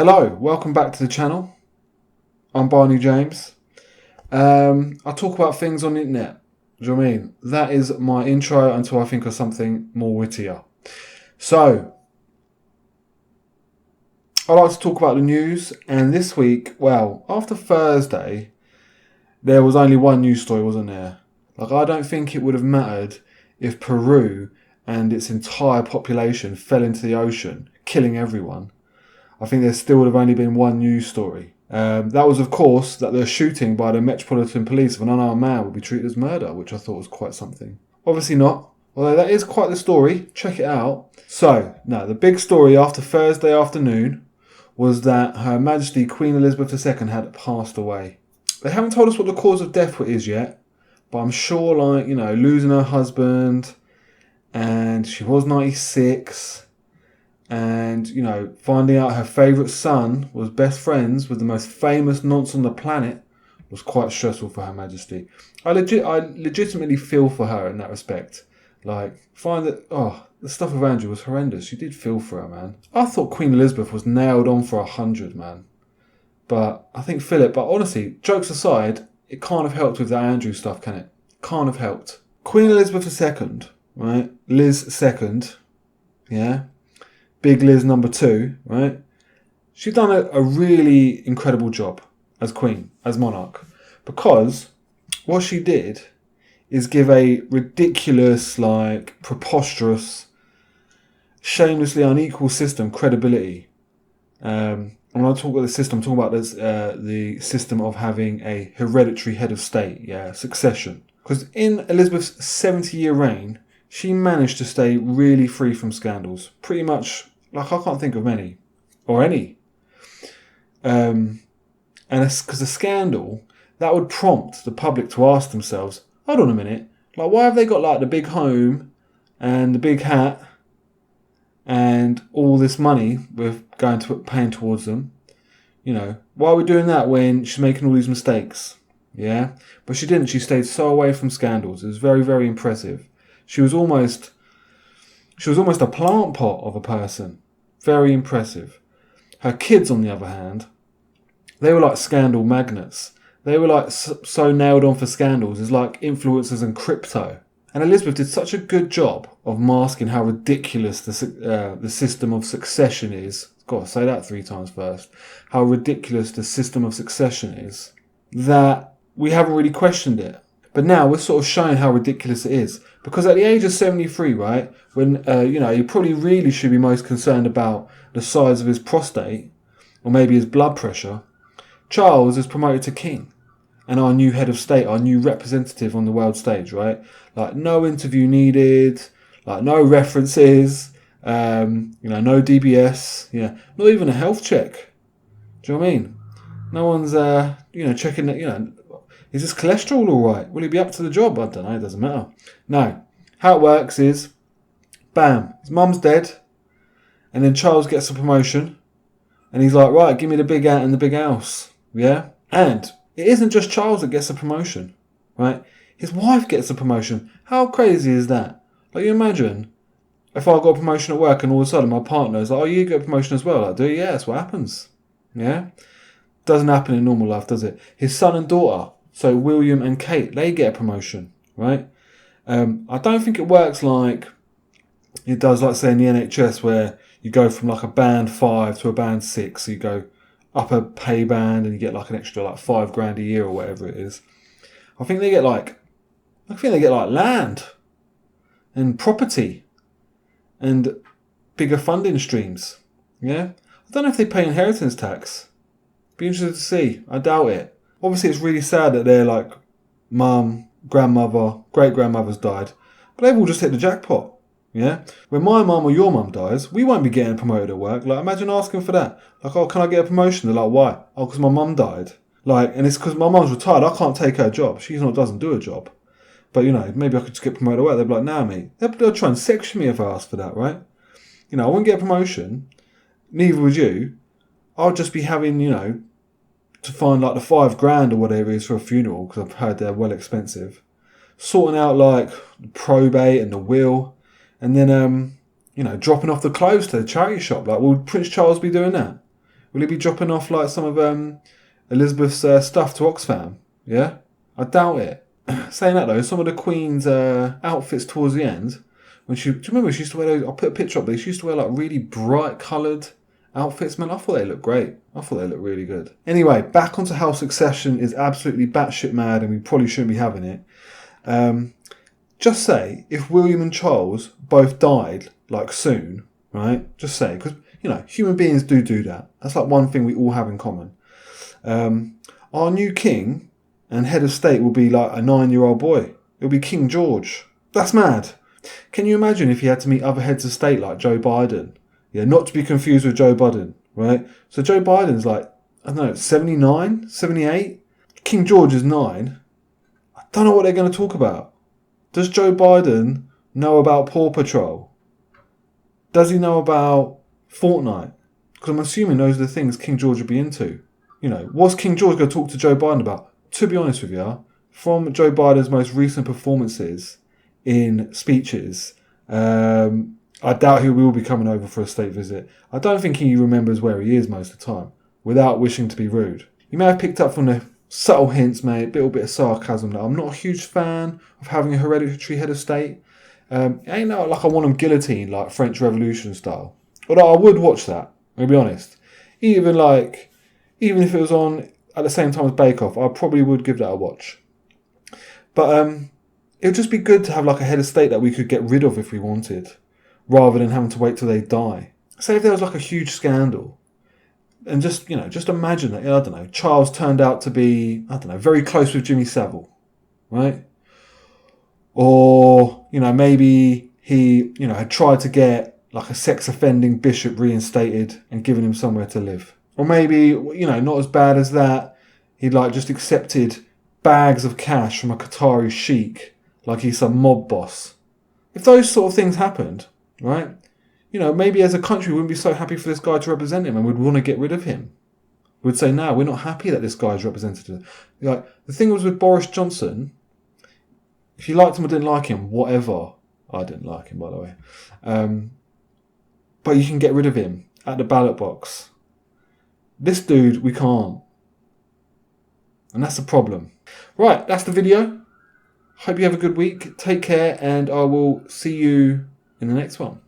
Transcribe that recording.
Hello, welcome back to the channel. I'm Barney James. I talk about things on the internet. Do you know what I mean? That is my intro until I think of something more wittier. So, I like to talk about the news, and this week, well, after Thursday, there was only one news story, wasn't there? Like, I don't think it would have mattered if Peru and its entire population fell into the ocean, killing everyone. I think there still would have only been one news story. That was, of course, that the shooting by the Metropolitan Police of an unarmed man would be treated as murder, which I thought was quite something. Obviously not, although that is quite the story. Check it out. So, no, the big story after Thursday afternoon was that Her Majesty Queen Elizabeth II had passed away. They haven't told us what the cause of death is yet, but I'm sure, losing her husband, and she was 96... And, finding out her favourite son was best friends with the most famous nonce on the planet was quite stressful for Her Majesty. I legitimately feel for her in that respect. The stuff with Andrew was horrendous. You did feel for her, man. I thought Queen Elizabeth was nailed on for 100, man. But I think Philip, but honestly, jokes aside, it can't have helped with that Andrew stuff, can it? Can't have helped. Queen Elizabeth II, right? Liz II, yeah? Big Liz number 2, right? She's done a really incredible job as queen, as monarch. Because what she did is give a ridiculous, preposterous, shamelessly unequal system credibility. And when I talk about the system, I'm talking about the system of having a hereditary head of state, succession. Because in Elizabeth's 70-year reign, she managed to stay really free from scandals. Pretty much, I can't think of many. Or any. And it's because a scandal, that would prompt the public to ask themselves, hold on a minute, why have they got the big home and the big hat and all this money we're paying towards them? Why are we doing that when she's making all these mistakes? Yeah? But she didn't. She stayed so away from scandals. It was very, very impressive. She was almost a plant pot of a person. Very impressive. Her kids, on the other hand, they were like scandal magnets. They were so nailed on for scandals. It's like influencers and crypto. And Elizabeth did such a good job of masking how ridiculous the system of succession is. Got to say that 3 times first. How ridiculous the system of succession is, that we haven't really questioned it. But now we're sort of showing how ridiculous it is. Because at the age of 73, right, when, he probably really should be most concerned about the size of his prostate, or maybe his blood pressure, Charles is promoted to king. And our new head of state, our new representative on the world stage, right? No interview needed, no references, no DBS, not even a health check. Do you know what I mean? No one's, checking that, is his cholesterol all right? Will he be up to the job? I don't know. It doesn't matter. No. How it works is, bam, his mum's dead, and then Charles gets a promotion, and he's like, right, give me the big hat and the big house. Yeah? And it isn't just Charles that gets a promotion, right? His wife gets a promotion. How crazy is that? You imagine if I got a promotion at work and all of a sudden my partner is like, oh, you get a promotion as well? Do you? Yeah, that's what happens. Yeah? Doesn't happen in normal life, does it? His son and daughter, so William and Kate, they get a promotion, right? I don't think it works like it does, say, in the NHS, where you go from a band 5 to a band 6. So you go up a pay band and you get an extra $5,000 a year or whatever it is. I think they get land and property and bigger funding streams. Yeah, I don't know if they pay inheritance tax. Be interested to see. I doubt it. Obviously, it's really sad that their mum, grandmother, great-grandmother's died. But they've all just hit the jackpot. Yeah? When my mum or your mum dies, we won't be getting promoted at work. Imagine asking for that. Oh, can I get a promotion? They're like, why? Oh, because my mum died. And it's because my mum's retired. I can't take her job. She doesn't do a job. But, maybe I could just get promoted at work. They'd be like, nah, mate. They'll try and section me if I ask for that, right? I wouldn't get a promotion. Neither would you. I'll just be having, to find the $5,000 or whatever it is for a funeral, because I've heard they're well expensive. Sorting out the probate and the will, and then dropping off the clothes to the charity shop. Will Prince Charles be doing that? Will he be dropping off like some of Elizabeth's stuff to Oxfam? Yeah? I doubt it. Saying that though, some of the Queen's outfits towards the end, do you remember she used to wear those? I'll put a picture up there. She used to wear like really bright coloured outfits, man. I thought they looked great. I thought they looked really good. Anyway, back onto how Succession is absolutely batshit mad and we probably shouldn't be having it. Just say, if William and Charles both died, like soon, right? Just say, because, human beings do that. That's like one thing we all have in common. Our new king and head of state will be like a 9-year-old boy. It'll be King George. That's mad. Can you imagine if he had to meet other heads of state like Joe Biden? Yeah, not to be confused with Joe Budden, right? So Joe Biden's like, I don't know, 79, 78? King George is 9. I don't know what they're going to talk about. Does Joe Biden know about Paw Patrol? Does he know about Fortnite? Because I'm assuming those are the things King George would be into. What's King George going to talk to Joe Biden about? To be honest with you, from Joe Biden's most recent performances in speeches, I doubt he will be coming over for a state visit. I don't think he remembers where he is most of the time, without wishing to be rude. You may have picked up from the subtle hints, mate, a little bit of sarcasm that I'm not a huge fan of having a hereditary head of state. It ain't like I want him guillotined like French Revolution style. Although I would watch that, I'll be honest. Even if it was on at the same time as Bake Off, I probably would give that a watch. But it would just be good to have like a head of state that we could get rid of if we wanted, rather than having to wait till they die. Say if there was like a huge scandal, and just imagine that, I don't know, Charles turned out to be, I don't know, very close with Jimmy Savile, right? Or, maybe he, had tried to get like a sex offending bishop reinstated and given him somewhere to live. Or maybe, not as bad as that, he'd like just accepted bags of cash from a Qatari sheik like he's some mob boss. If those sort of things happened, right? Maybe as a country we wouldn't be so happy for this guy to represent him and we'd want to get rid of him. We'd say, no, we're not happy that this guy's represented. Like, the thing was with Boris Johnson, if you liked him or didn't like him, whatever. I didn't like him, by the way. But you can get rid of him at the ballot box. This dude, we can't. And that's the problem. Right, that's the video. Hope you have a good week. Take care, and I will see you in the next one.